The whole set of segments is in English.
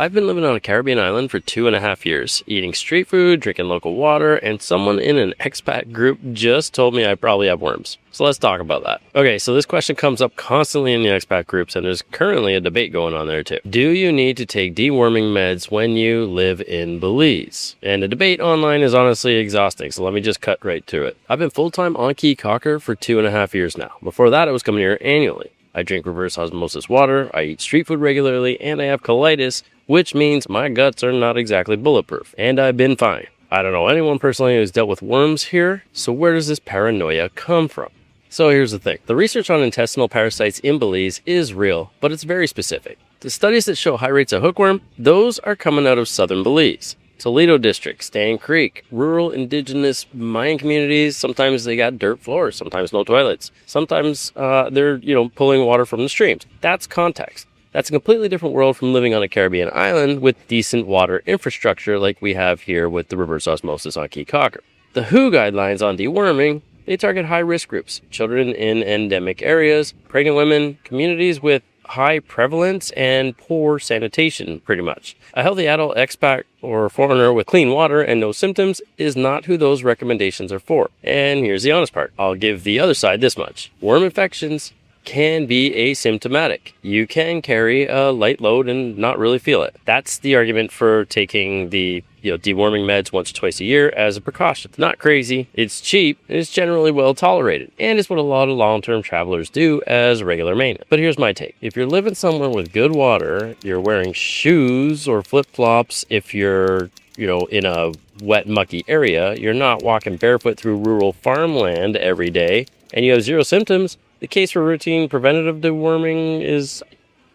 I've been living on a Caribbean island for 2.5 years, eating street food, drinking local water, and someone in an expat group just told me I probably have worms. So let's talk about that. Okay, so this question comes up constantly in the expat groups, and there's currently a debate going on there too. Do you need to take deworming meds when you live in Belize? And the debate online is honestly exhausting, so let me just cut right to it. I've been full-time on Caye Caulker for 2.5 years now. Before that, I was coming here annually. I drink reverse osmosis water, I eat street food regularly, and I have colitis, which means my guts are not exactly bulletproof. And I've been fine. I don't know anyone personally who's dealt with worms here, so where does this paranoia come from? So here's the thing. The research on intestinal parasites in Belize is real, but it's very specific. The studies that show high rates of hookworm, those are coming out of southern Belize. Toledo District, Stan Creek, rural indigenous Mayan communities. Sometimes they got dirt floors, sometimes no toilets. Sometimes they're, pulling water from the streams. That's context. That's a completely different world from living on a Caribbean island with decent water infrastructure like we have here with the reverse osmosis on Caye Caulker. The WHO guidelines on deworming, they target high-risk groups, children in endemic areas, pregnant women, communities with high prevalence and poor sanitation, pretty much. A healthy adult expat or foreigner with clean water and no symptoms is not who those recommendations are for. And here's the honest part. I'll give the other side this much. Worm infections can be asymptomatic. You can carry a light load and not really feel it. That's the argument for taking the deworming meds once or twice a year as a precaution. It's not crazy, it's cheap, and it's generally well tolerated. And it's what a lot of long-term travelers do as regular maintenance. But here's my take. If you're living somewhere with good water, you're wearing shoes or flip-flops, if you're in a wet, mucky area, you're not walking barefoot through rural farmland every day, and you have zero symptoms, the case for routine preventative deworming is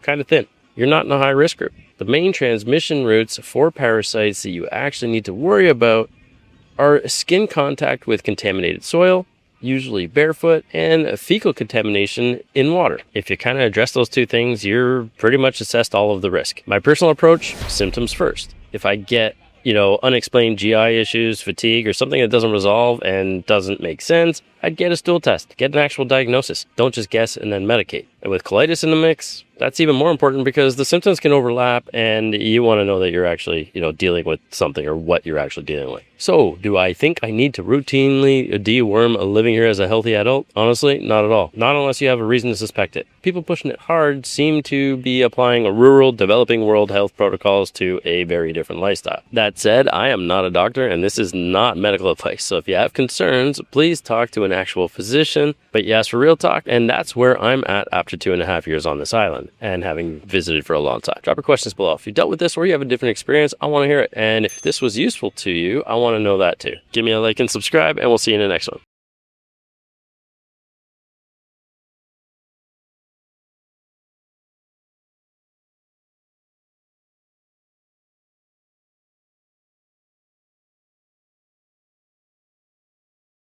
kind of thin. You're not in a high-risk group. The main transmission routes for parasites that you actually need to worry about are skin contact with contaminated soil, usually barefoot, and fecal contamination in water. If you kind of address those two things, you're pretty much assessed all of the risk. My personal approach, symptoms first. If I get unexplained GI issues, fatigue, or something that doesn't resolve and doesn't make sense, I'd get a stool test, get an actual diagnosis. Don't just guess and then medicate. And with colitis in the mix, that's even more important because the symptoms can overlap and you want to know that you're actually, dealing with something or what you're actually dealing with. So, do I think I need to routinely deworm living here as a healthy adult? Honestly, not at all. Not unless you have a reason to suspect it. People pushing it hard seem to be applying a rural, developing world health protocols to a very different lifestyle. That said, I am not a doctor and this is not medical advice. So if you have concerns, please talk to an actual physician. But yes, for real talk, and that's where I'm at after 2.5 years on this island and having visited for a long time. Drop your questions below. If you dealt with this or you have a different experience, I want to hear it. And if this was useful to you, I want to know that too. Give me a like and subscribe, and we'll see you in the next one.